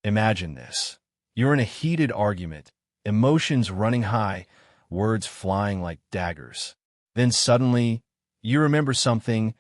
Imagine this. You're in a heated argument, emotions running high, words flying like daggers. Then suddenly, you remember something,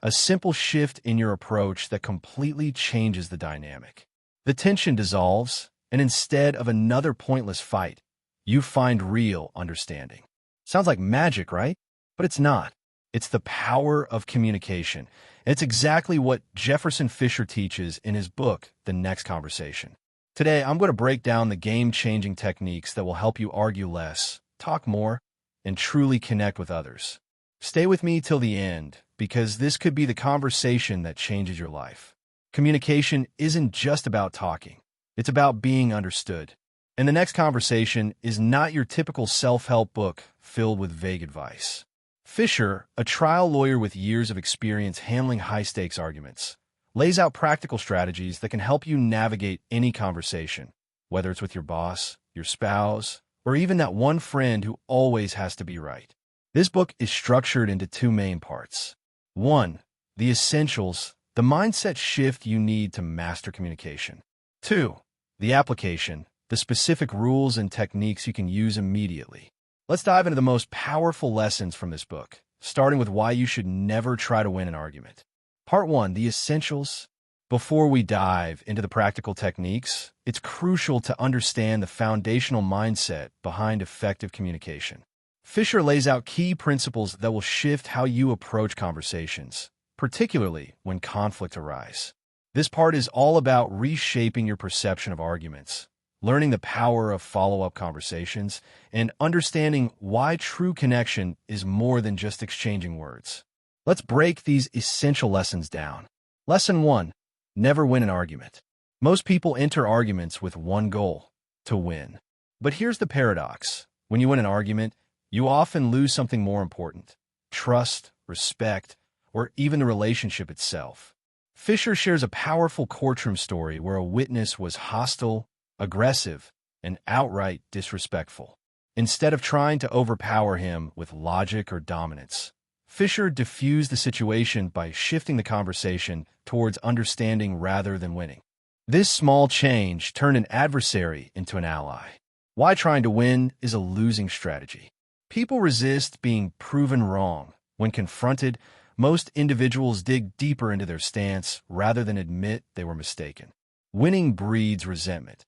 a simple shift in your approach that completely changes the dynamic. The tension dissolves, and instead of another pointless fight, you find real understanding. Sounds like magic, right? But it's not. It's the power of communication. And it's exactly what Jefferson Fisher teaches in his book, The Next Conversation. Today, I'm going to break down the game-changing techniques that will help you argue less, talk more, and truly connect with others. Stay with me till the end, because this could be the conversation that changes your life. Communication isn't just about talking. It's about being understood. And the next conversation is not your typical self-help book filled with vague advice. Fisher, a trial lawyer with years of experience handling high-stakes arguments, lays out practical strategies that can help you navigate any conversation, whether it's with your boss, your spouse, or even that one friend who always has to be right. This book is structured into two main parts. 1. The essentials, the mindset shift you need to master communication. 2. The application, the specific rules and techniques you can use immediately. Let's dive into the most powerful lessons from this book, starting with why you should never try to win an argument. Part 1, the essentials. Before we dive into the practical techniques, it's crucial to understand the foundational mindset behind effective communication. Fisher lays out key principles that will shift how you approach conversations, particularly when conflict arises. This part is all about reshaping your perception of arguments, learning the power of follow-up conversations, and understanding why true connection is more than just exchanging words. Let's break these essential lessons down. Lesson 1. Never win an argument. Most people enter arguments with one goal: to win. But here's the paradox. When you win an argument, you often lose something more important: trust, respect, or even the relationship itself. Fisher shares a powerful courtroom story where a witness was hostile, aggressive, and outright disrespectful. Instead of trying to overpower him with logic or dominance, Fisher diffused the situation by shifting the conversation towards understanding rather than winning. This small change turned an adversary into an ally. Why trying to win is a losing strategy. People resist being proven wrong. When confronted, most individuals dig deeper into their stance rather than admit they were mistaken. Winning breeds resentment.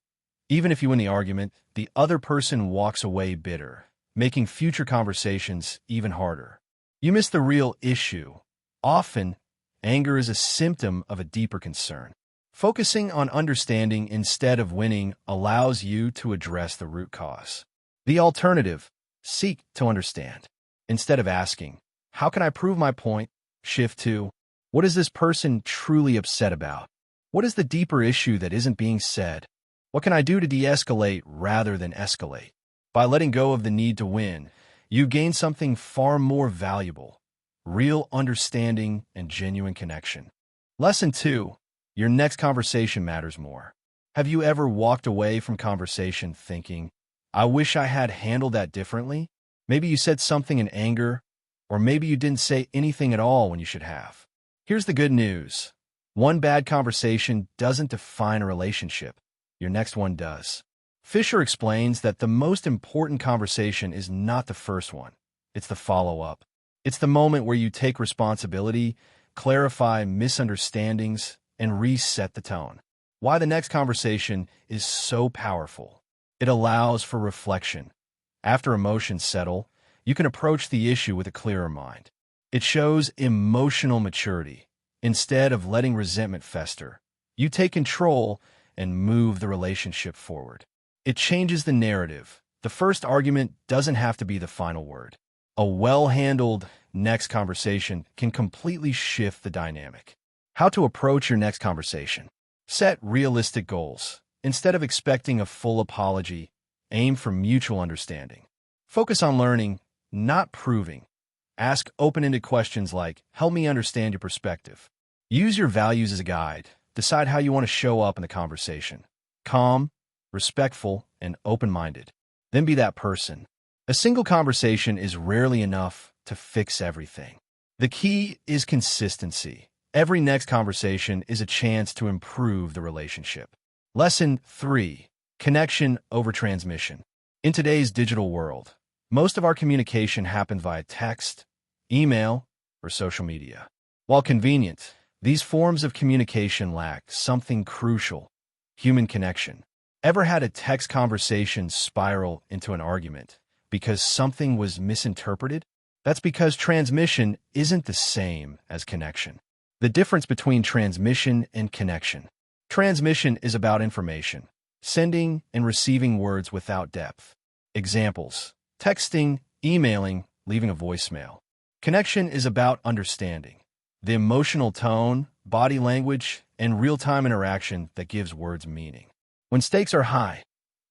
Even if you win the argument, the other person walks away bitter, making future conversations even harder. You miss the real issue. Often, anger is a symptom of a deeper concern. Focusing on understanding instead of winning allows you to address the root cause. The alternative: seek to understand. Instead of asking, "How can I prove my point?" shift to, "What is this person truly upset about? What is the deeper issue that isn't being said? What can I do to de-escalate rather than escalate?" By letting go of the need to win, you gain something far more valuable: real understanding and genuine connection. Lesson 2. Your next conversation matters more. Have you ever walked away from conversation thinking, "I wish I had handled that differently"? Maybe you said something in anger, or maybe you didn't say anything at all when you should have. Here's the good news. One bad conversation doesn't define a relationship. Your next one does. Fisher explains that the most important conversation is not the first one. It's the follow-up. It's the moment where you take responsibility, clarify misunderstandings, and reset the tone. Why the next conversation is so powerful. It allows for reflection. After emotions settle, you can approach the issue with a clearer mind. It shows emotional maturity. Instead of letting resentment fester, you take control and move the relationship forward. It changes the narrative. The first argument doesn't have to be the final word. A well-handled next conversation can completely shift the dynamic. How to approach your next conversation. Set realistic goals. Instead of expecting a full apology, aim for mutual understanding. Focus on learning, not proving. Ask open-ended questions like, "Help me understand your perspective." Use your values as a guide. Decide how you want to show up in the conversation. Calm, respectful, and open-minded. Then be that person. A single conversation is rarely enough to fix everything. The key is consistency. Every next conversation is a chance to improve the relationship. Lesson 3. Connection over transmission. In today's digital world, most of our communication happens via text, email, or social media. While convenient, these forms of communication lack something crucial: human connection. Ever had a text conversation spiral into an argument because something was misinterpreted? That's because transmission isn't the same as connection. The difference between transmission and connection. Transmission is about information, sending and receiving words without depth. Examples: texting, emailing, leaving a voicemail. Connection is about understanding, the emotional tone, body language, and real-time interaction that gives words meaning. When stakes are high,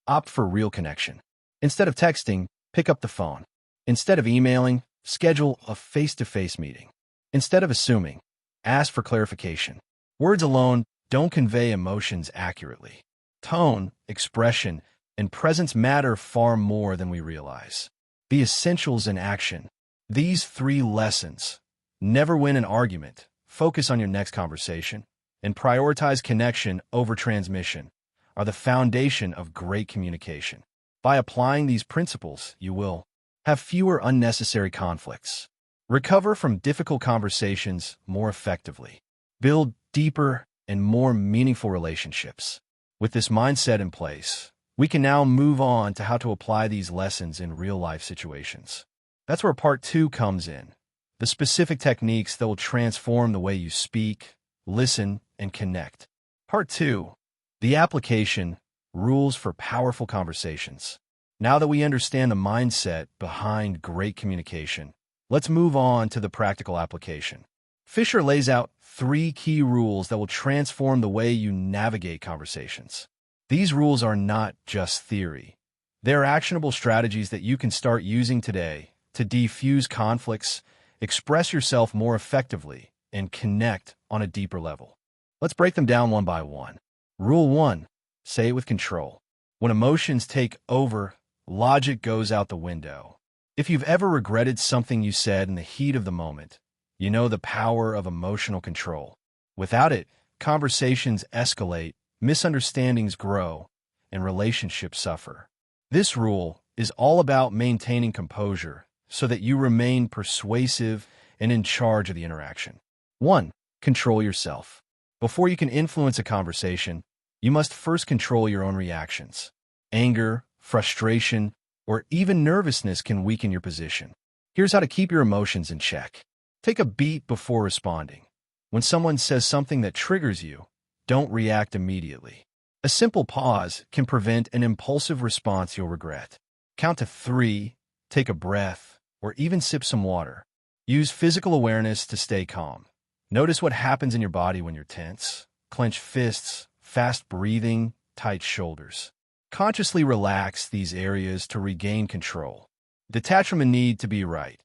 opt for real connection. Instead of texting, pick up the phone. Instead of emailing, schedule a face-to-face meeting. Instead of assuming, ask for clarification. Words alone don't convey emotions accurately. Tone, expression, and presence matter far more than we realize. The essentials in action. These 3 lessons: never win an argument, focus on your next conversation, and prioritize connection over transmission, are the foundation of great communication. By applying these principles, you will have fewer unnecessary conflicts, recover from difficult conversations more effectively, build deeper and more meaningful relationships. With this mindset in place, we can now move on to how to apply these lessons in real-life situations. That's where part 2 comes in: the specific techniques that will transform the way you speak, listen, and connect. Part 2. The application: rules for powerful conversations. Now that we understand the mindset behind great communication, let's move on to the practical application. Fisher lays out 3 key rules that will transform the way you navigate conversations. These rules are not just theory. They're actionable strategies that you can start using today to defuse conflicts, express yourself more effectively, and connect on a deeper level. Let's break them down one by one. Rule 1. Say it with control. When emotions take over, logic goes out the window. If you've ever regretted something you said in the heat of the moment, you know the power of emotional control. Without it, conversations escalate, misunderstandings grow, and relationships suffer. This rule is all about maintaining composure so that you remain persuasive and in charge of the interaction. 1. Control yourself. Before you can influence a conversation, you must first control your own reactions. Anger, frustration, or even nervousness can weaken your position. Here's how to keep your emotions in check. Take a beat before responding. When someone says something that triggers you, don't react immediately. A simple pause can prevent an impulsive response you'll regret. Count to 3, take a breath, or even sip some water. Use physical awareness to stay calm. Notice what happens in your body when you're tense. Clench fists, fast breathing, tight shoulders. Consciously relax these areas to regain control. Detach from a need to be right.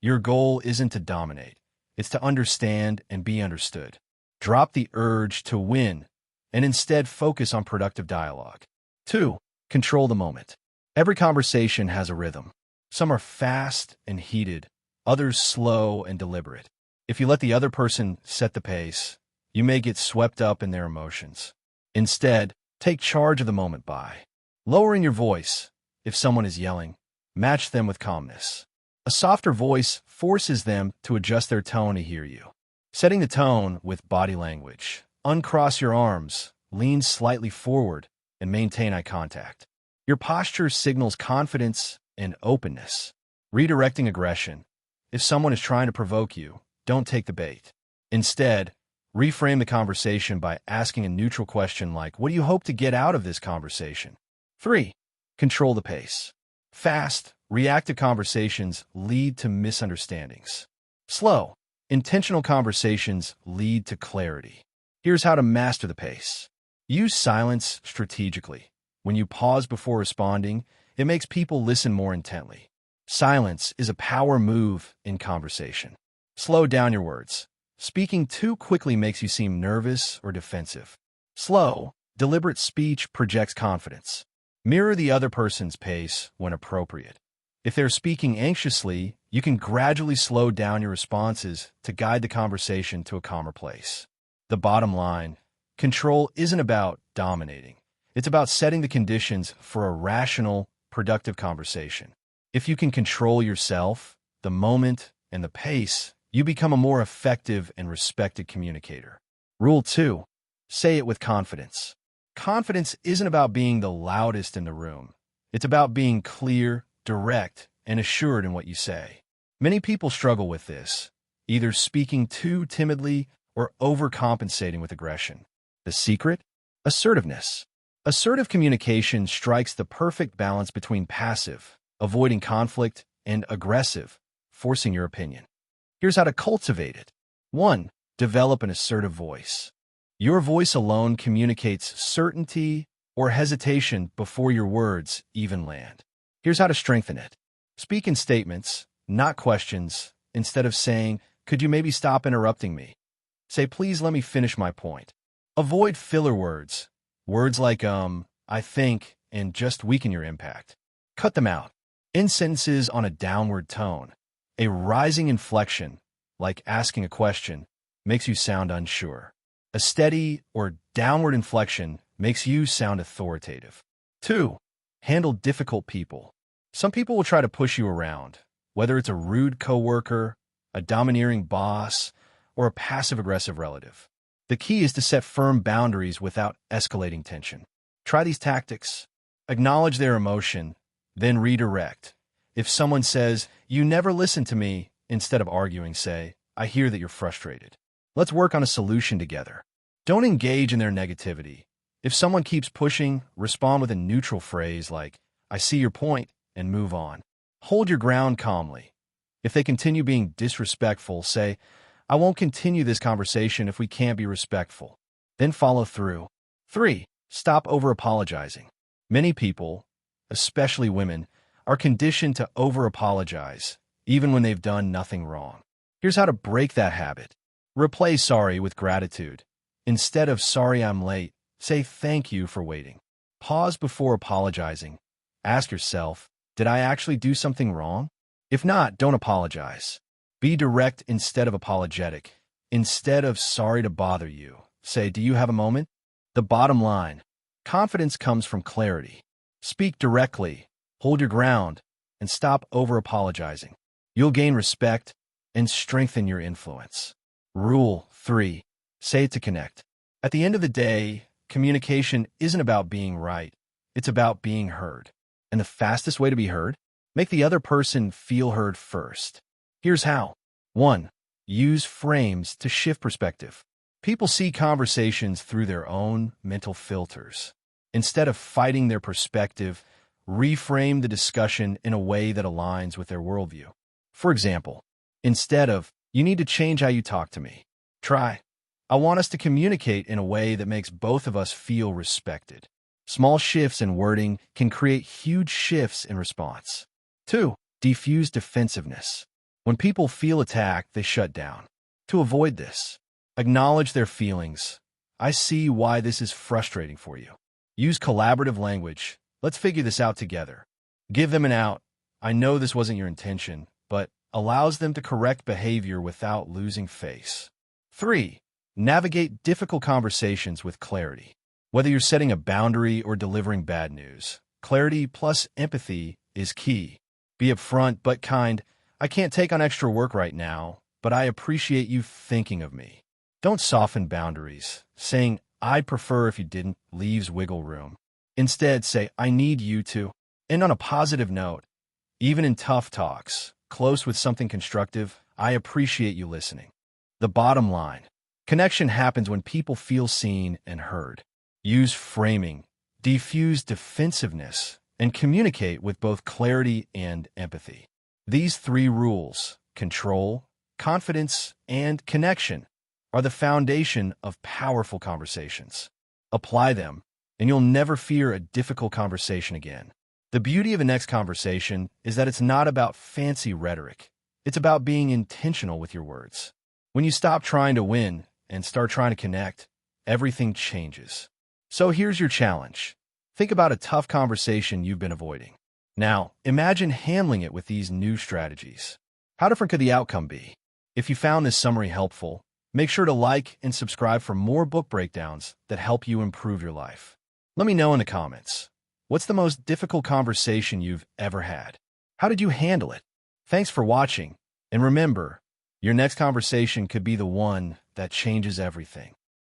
Your goal isn't to dominate. It's to understand and be understood. Drop the urge to win and instead focus on productive dialogue. 2. Control the moment. Every conversation has a rhythm. Some are fast and heated, others slow and deliberate. If you let the other person set the pace, you may get swept up in their emotions. Instead, take charge of the moment by lowering your voice. If someone is yelling, match them with calmness. A softer voice forces them to adjust their tone to hear you. Setting the tone with body language. Uncross your arms, lean slightly forward, and maintain eye contact. Your posture signals confidence and openness. Redirecting aggression. If someone is trying to provoke you, don't take the bait. Instead, reframe the conversation by asking a neutral question like, "What do you hope to get out of this conversation?" 3. Control the pace. Fast, reactive conversations lead to misunderstandings. Slow, intentional conversations lead to clarity. Here's how to master the pace. Use silence strategically. When you pause before responding, it makes people listen more intently. Silence is a power move in conversation. Slow down your words. Speaking too quickly makes you seem nervous or defensive. Slow, deliberate speech projects confidence. Mirror the other person's pace when appropriate. If they're speaking anxiously, you can gradually slow down your responses to guide the conversation to a calmer place. The bottom line: control isn't about dominating. It's about setting the conditions for a rational, productive conversation. If you can control yourself, the moment, and the pace, you become a more effective and respected communicator. Rule 2. Say it with confidence. Confidence isn't about being the loudest in the room. It's about being clear, direct, and assured in what you say. Many people struggle with this, either speaking too timidly or overcompensating with aggression. The secret? Assertiveness. Assertive communication strikes the perfect balance between passive, avoiding conflict, and aggressive, forcing your opinion. Here's how to cultivate it. 1. Develop an assertive voice. Your voice alone communicates certainty or hesitation before your words even land. Here's how to strengthen it. Speak in statements, not questions. Instead of saying, "Could you maybe stop interrupting me?" Say, "Please let me finish my point." Avoid filler words. Words like, I think, and just weaken your impact. Cut them out. End sentences on a downward tone. A rising inflection, like asking a question, makes you sound unsure. A steady or downward inflection makes you sound authoritative. 2. Handle difficult people. Some people will try to push you around, whether it's a rude coworker, a domineering boss, or a passive-aggressive relative. The key is to set firm boundaries without escalating tension. Try these tactics. Acknowledge their emotion, then redirect. If someone says, "You never listen to me," instead of arguing, say, "I hear that you're frustrated. Let's work on a solution together." Don't engage in their negativity. If someone keeps pushing, respond with a neutral phrase like, "I see your point," and move on. Hold your ground calmly. If they continue being disrespectful, say, "I won't continue this conversation if we can't be respectful." Then follow through. 3. Stop over-apologizing. Many people, especially women, are conditioned to over-apologize, even when they've done nothing wrong. Here's how to break that habit. Replace sorry with gratitude. Instead of "Sorry I'm late," say "Thank you for waiting." Pause before apologizing. Ask yourself, did I actually do something wrong? If not, don't apologize. Be direct instead of apologetic. Instead of "Sorry to bother you," say, "Do you have a moment?" The bottom line: confidence comes from clarity. Speak directly, hold your ground, and stop over-apologizing. You'll gain respect and strengthen your influence. Rule 3. Say it to connect. At the end of the day, communication isn't about being right. It's about being heard. And the fastest way to be heard? Make the other person feel heard first. Here's how. 1. Use frames to shift perspective. People see conversations through their own mental filters. Instead of fighting their perspective, reframe the discussion in a way that aligns with their worldview. For example, instead of, "You need to change how you talk to me," try, "I want us to communicate in a way that makes both of us feel respected." Small shifts in wording can create huge shifts in response. 2. Defuse defensiveness. When people feel attacked, they shut down. To avoid this, acknowledge their feelings. "I see why this is frustrating for you." Use collaborative language. "Let's figure this out together." Give them an out. "I know this wasn't your intention," but allows them to correct behavior without losing face. 3. Navigate difficult conversations with clarity. Whether you're setting a boundary or delivering bad news, clarity plus empathy is key. Be upfront but kind. "I can't take on extra work right now, but I appreciate you thinking of me." Don't soften boundaries. Saying, "I'd prefer if you didn't," leaves wiggle room. Instead, say, "I need you to." And on a positive note, even in tough talks, close with something constructive, "I appreciate you listening." The bottom line: connection happens when people feel seen and heard. Use framing, diffuse defensiveness, and communicate with both clarity and empathy. These 3 rules, control, confidence, and connection, are the foundation of powerful conversations. Apply them, and you'll never fear a difficult conversation again. The beauty of a next conversation is that it's not about fancy rhetoric. It's about being intentional with your words. When you stop trying to win and start trying to connect, everything changes. So here's your challenge. Think about a tough conversation you've been avoiding. Now, imagine handling it with these new strategies. How different could the outcome be? If you found this summary helpful, make sure to like and subscribe for more book breakdowns that help you improve your life. Let me know in the comments. What's the most difficult conversation you've ever had? How did you handle it? Thanks for watching, and remember, your next conversation could be the one that changes everything.